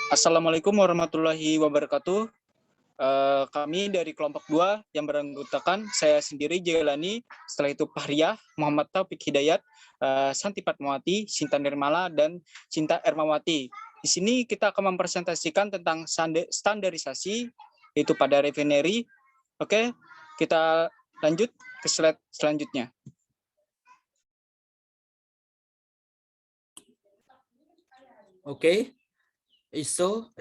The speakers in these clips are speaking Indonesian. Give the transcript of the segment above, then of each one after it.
Assalamualaikum warahmatullahi wabarakatuh. Kami dari kelompok 2 yang beranggotakan saya sendiri Jailani, setelah itu Fahriah, Muhammad Taufik Hidayat, Santi Fatmawati, Sinta Nirmala, dan Cinta Ermawati. Di sini kita akan mempresentasikan tentang standarisasi, yaitu pada refinery. Oke, kita lanjut ke slide selanjutnya. Oke. ISO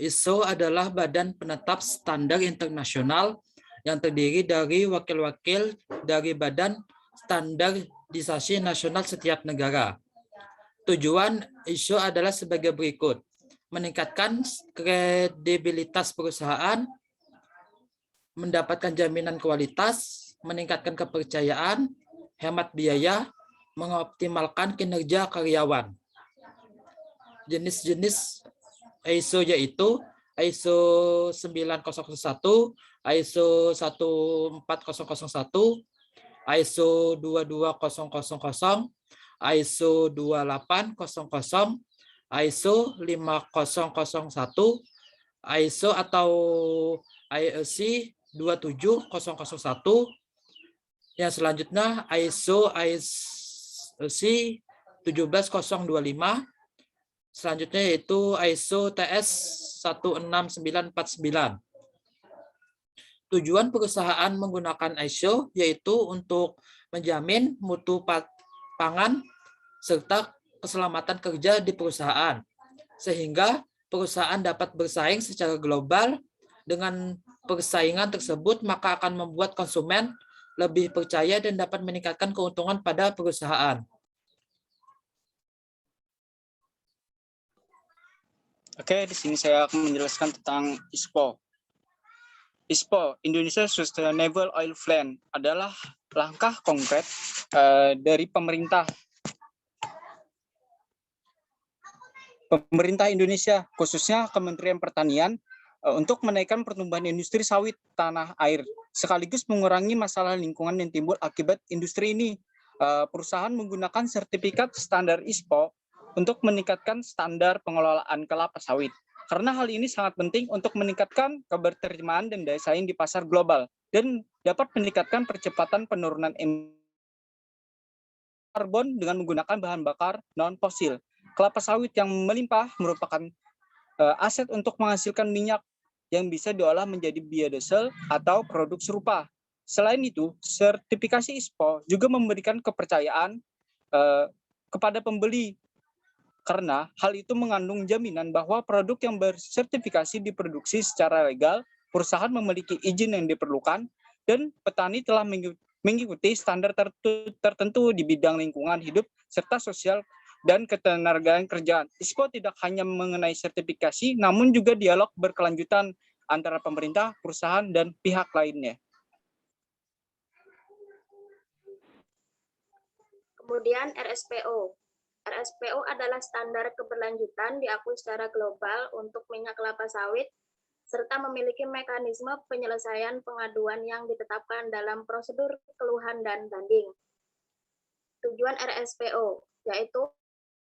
adalah badan penetap standar internasional yang terdiri dari wakil-wakil dari badan standarisasi nasional setiap negara. Tujuan ISO adalah sebagai berikut: meningkatkan kredibilitas perusahaan, mendapatkan jaminan kualitas, meningkatkan kepercayaan, hemat biaya, mengoptimalkan kinerja karyawan. Jenis-jenis ISO yaitu ISO 9001, ISO 14001, ISO 22000, ISO 2800, ISO 5001, ISO atau IEC 27001. Yang selanjutnya ISO 17025. Selanjutnya yaitu ISO TS 16949. Tujuan perusahaan menggunakan ISO yaitu untuk menjamin mutu pangan serta keselamatan kerja di perusahaan, sehingga perusahaan dapat bersaing secara global. Dengan persaingan tersebut, maka akan membuat konsumen lebih percaya dan dapat meningkatkan keuntungan pada perusahaan. Oke, di sini saya akan menjelaskan tentang ISPO. ISPO, Indonesia Sustainable Oil Plan, adalah langkah konkret dari pemerintah Indonesia, khususnya Kementerian Pertanian, untuk menaikkan pertumbuhan industri sawit tanah air, sekaligus mengurangi masalah lingkungan yang timbul akibat industri ini. Perusahaan menggunakan sertifikat standar ISPO untuk meningkatkan standar pengelolaan kelapa sawit. Karena hal ini sangat penting untuk meningkatkan keberterimaan dan daya saing di pasar global dan dapat meningkatkan percepatan penurunan emisi karbon dengan menggunakan bahan bakar non-fosil. Kelapa sawit yang melimpah merupakan aset untuk menghasilkan minyak yang bisa diolah menjadi biodiesel atau produk serupa. Selain itu, sertifikasi ISPO juga memberikan kepercayaan kepada pembeli, karena hal itu mengandung jaminan bahwa produk yang bersertifikasi diproduksi secara legal, perusahaan memiliki izin yang diperlukan, dan petani telah mengikuti standar tertentu di bidang lingkungan hidup serta sosial dan ketenagaan kerjaan. ISPO tidak hanya mengenai sertifikasi, namun juga dialog berkelanjutan antara pemerintah, perusahaan, dan pihak lainnya. Kemudian RSPO. RSPO adalah standar keberlanjutan diakui secara global untuk minyak kelapa sawit, serta memiliki mekanisme penyelesaian pengaduan yang ditetapkan dalam prosedur keluhan dan banding. Tujuan RSPO yaitu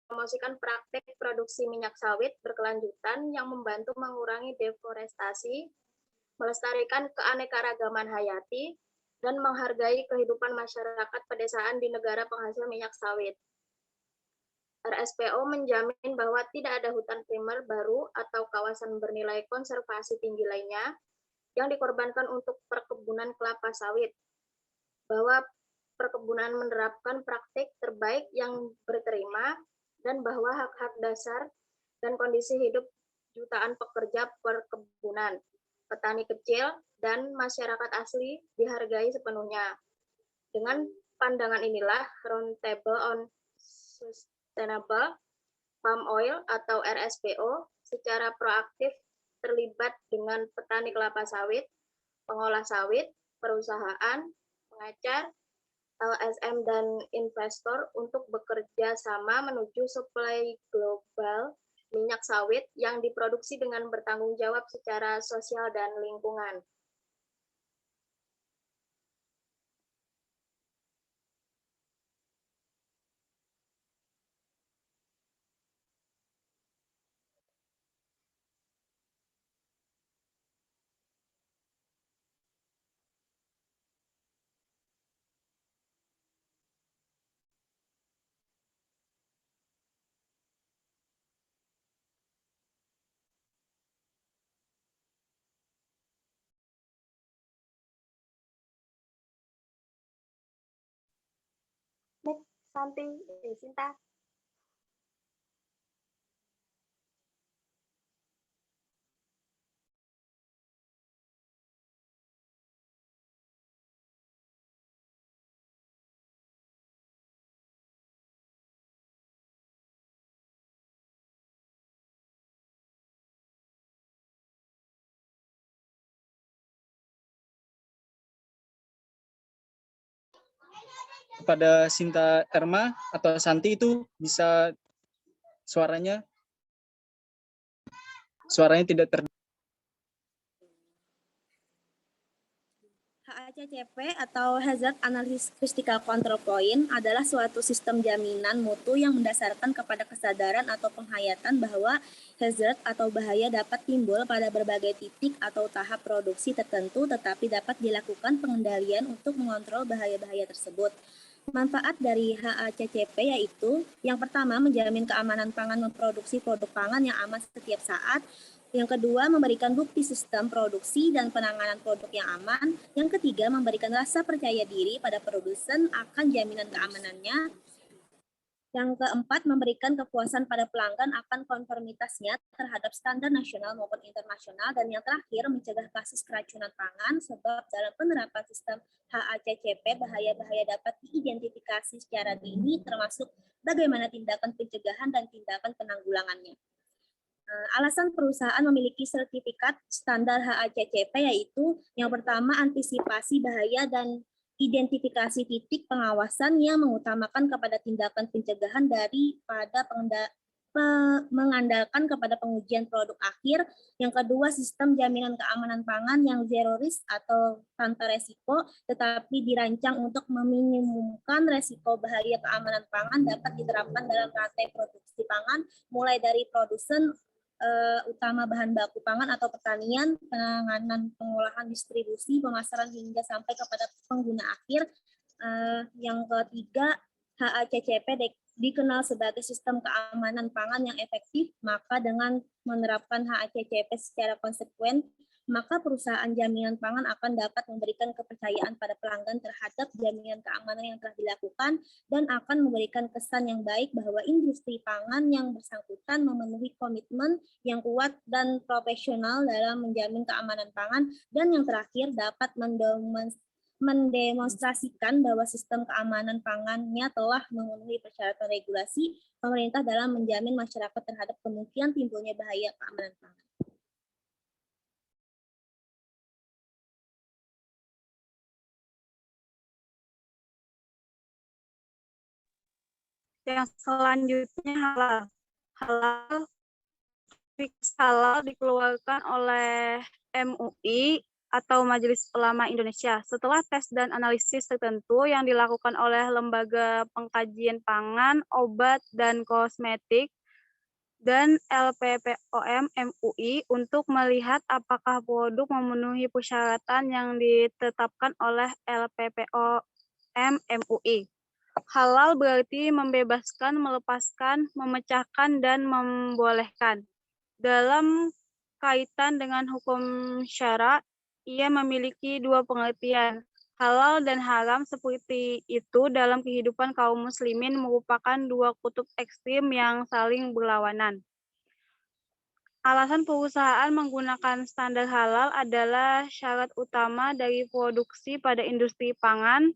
mempromosikan praktik produksi minyak sawit berkelanjutan yang membantu mengurangi deforestasi, melestarikan keanekaragaman hayati, dan menghargai kehidupan masyarakat pedesaan di negara penghasil minyak sawit. RSPO menjamin bahwa tidak ada hutan primer baru atau kawasan bernilai konservasi tinggi lainnya yang dikorbankan untuk perkebunan kelapa sawit, bahwa perkebunan menerapkan praktik terbaik yang berterima, dan bahwa hak-hak dasar dan kondisi hidup jutaan pekerja perkebunan, petani kecil, dan masyarakat asli dihargai sepenuhnya. Dengan pandangan inilah Roundtable on Sustainable Palm Oil atau RSPO secara proaktif terlibat dengan petani kelapa sawit, pengolah sawit, perusahaan, pengacar, LSM, dan investor untuk bekerja sama menuju suplai global minyak sawit yang diproduksi dengan bertanggung jawab secara sosial dan lingkungan. Santi, Sinta. Kepada Sinta Erma atau Santi itu bisa suaranya tidak HACCP atau Hazard Analysis Critical Control Point adalah suatu sistem jaminan mutu yang mendasarkan kepada kesadaran atau penghayatan bahwa hazard atau bahaya dapat timbul pada berbagai titik atau tahap produksi tertentu, tetapi dapat dilakukan pengendalian untuk mengontrol bahaya-bahaya tersebut. Manfaat dari HACCP yaitu yang pertama menjamin keamanan pangan memproduksi produk pangan yang aman setiap saat. Yang kedua, memberikan bukti sistem produksi dan penanganan produk yang aman. Yang ketiga, memberikan rasa percaya diri pada produsen akan jaminan keamanannya. Yang keempat, memberikan kepuasan pada pelanggan akan konformitasnya terhadap standar nasional maupun internasional. Dan yang terakhir, mencegah kasus keracunan pangan, sebab dalam penerapan sistem HACCP, bahaya-bahaya dapat diidentifikasi secara dini, termasuk bagaimana tindakan pencegahan dan tindakan penanggulangannya. Alasan perusahaan memiliki sertifikat standar HACCP yaitu yang pertama antisipasi bahaya dan identifikasi titik pengawasan yang mengutamakan kepada tindakan pencegahan daripada mengandalkan kepada pengujian produk akhir. Yang kedua, sistem jaminan keamanan pangan yang zero risk atau tanpa resiko, tetapi dirancang untuk meminimumkan resiko bahaya keamanan pangan dapat diterapkan dalam rantai produksi pangan, mulai dari produsen utama bahan baku pangan atau pertanian, penanganan, pengolahan, distribusi, pemasaran hingga sampai kepada pengguna akhir. Yang ketiga, HACCP dikenal sebagai sistem keamanan pangan yang efektif, maka dengan menerapkan HACCP secara konsekuen, maka perusahaan jaminan pangan akan dapat memberikan kepercayaan pada pelanggan terhadap jaminan keamanan yang telah dilakukan dan akan memberikan kesan yang baik bahwa industri pangan yang bersangkutan memenuhi komitmen yang kuat dan profesional dalam menjamin keamanan pangan. Dan yang terakhir, dapat mendemonstrasikan bahwa sistem keamanan pangannya telah memenuhi persyaratan regulasi pemerintah dalam menjamin masyarakat terhadap kemungkinan timbulnya bahaya keamanan pangan. Yang selanjutnya halal. Halal dikeluarkan oleh MUI atau Majelis Ulama Indonesia setelah tes dan analisis tertentu yang dilakukan oleh Lembaga Pengkajian Pangan, Obat, dan Kosmetik dan LPPOM MUI untuk melihat apakah produk memenuhi persyaratan yang ditetapkan oleh LPPOM MUI. Halal berarti membebaskan, melepaskan, memecahkan, dan membolehkan. Dalam kaitan dengan hukum syara, ia memiliki dua pengertian. Halal dan haram seperti itu dalam kehidupan kaum muslimin merupakan dua kutub ekstrim yang saling berlawanan. Alasan perusahaan menggunakan standar halal adalah syarat utama dari produksi pada industri pangan,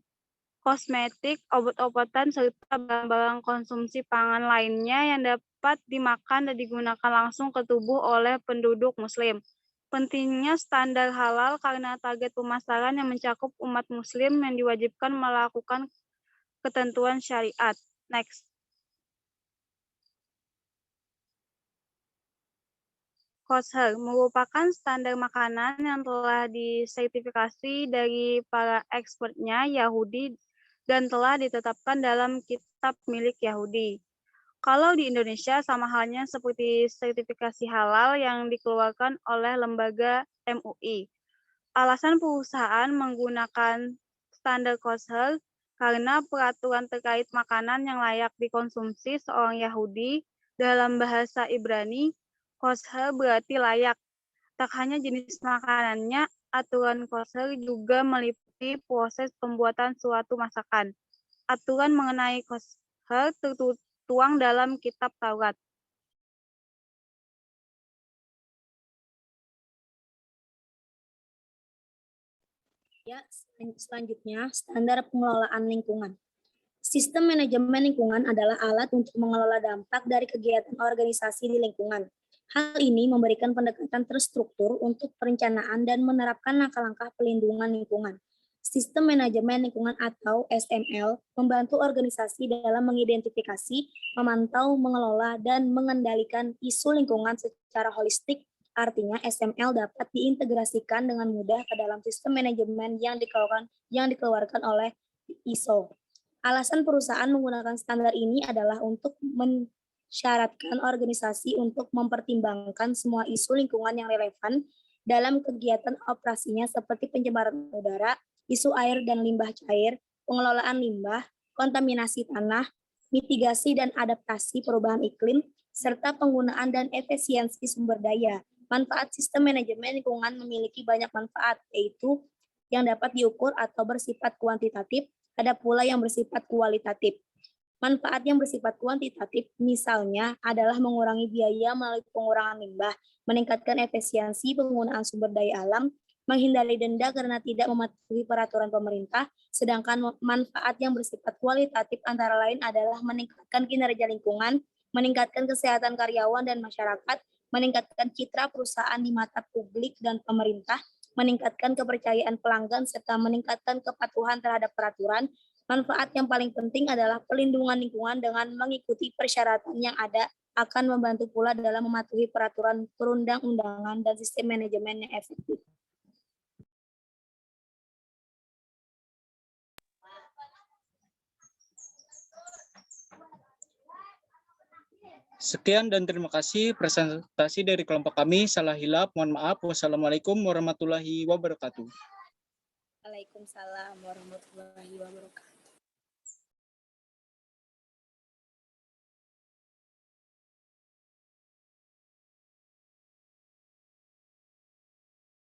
kosmetik, obat-obatan, serta barang-barang konsumsi pangan lainnya yang dapat dimakan dan digunakan langsung ke tubuh oleh penduduk muslim. Pentingnya standar halal karena target pemasaran yang mencakup umat muslim yang diwajibkan melakukan ketentuan syariat. Next. Kosher merupakan standar makanan yang telah disertifikasi dari para expertnya Yahudi dan telah ditetapkan dalam kitab milik Yahudi. Kalau di Indonesia sama halnya seperti sertifikasi halal yang dikeluarkan oleh lembaga MUI. Alasan perusahaan menggunakan standar kosher karena peraturan terkait makanan yang layak dikonsumsi seorang Yahudi dalam bahasa Ibrani, kosher berarti layak. Tak hanya jenis makanannya, aturan kosher juga meliputi proses pembuatan suatu masakan. Aturan mengenai hal tertuang dalam kitab Taurat. Ya, selanjutnya standar pengelolaan lingkungan. Sistem manajemen lingkungan adalah alat untuk mengelola dampak dari kegiatan organisasi di lingkungan. Hal ini memberikan pendekatan terstruktur untuk perencanaan dan menerapkan langkah-langkah pelindungan lingkungan. Sistem manajemen lingkungan atau SML membantu organisasi dalam mengidentifikasi, memantau, mengelola, dan mengendalikan isu lingkungan secara holistik. Artinya SML dapat diintegrasikan dengan mudah ke dalam sistem manajemen yang dikeluarkan oleh ISO. Alasan perusahaan menggunakan standar ini adalah untuk mensyaratkan organisasi untuk mempertimbangkan semua isu lingkungan yang relevan dalam kegiatan operasinya seperti pencemaran udara, isu air dan limbah cair, pengelolaan limbah, kontaminasi tanah, mitigasi dan adaptasi perubahan iklim, serta penggunaan dan efisiensi sumber daya. Manfaat sistem manajemen lingkungan memiliki banyak manfaat, yaitu yang dapat diukur atau bersifat kuantitatif, ada pula yang bersifat kualitatif. Manfaat yang bersifat kuantitatif misalnya adalah mengurangi biaya melalui pengurangan limbah, meningkatkan efisiensi penggunaan sumber daya alam, menghindari denda karena tidak mematuhi peraturan pemerintah, sedangkan manfaat yang bersifat kualitatif antara lain adalah meningkatkan kinerja lingkungan, meningkatkan kesehatan karyawan dan masyarakat, meningkatkan citra perusahaan di mata publik dan pemerintah, meningkatkan kepercayaan pelanggan, serta meningkatkan kepatuhan terhadap peraturan. Manfaat yang paling penting adalah pelindungan lingkungan dengan mengikuti persyaratan yang ada akan membantu pula dalam mematuhi peraturan perundang-undangan dan sistem manajemen yang efektif. Sekian dan terima kasih presentasi dari kelompok kami. Salah hilap, mohon maaf. Wassalamualaikum warahmatullahi wabarakatuh. Waalaikumsalam warahmatullahi wabarakatuh.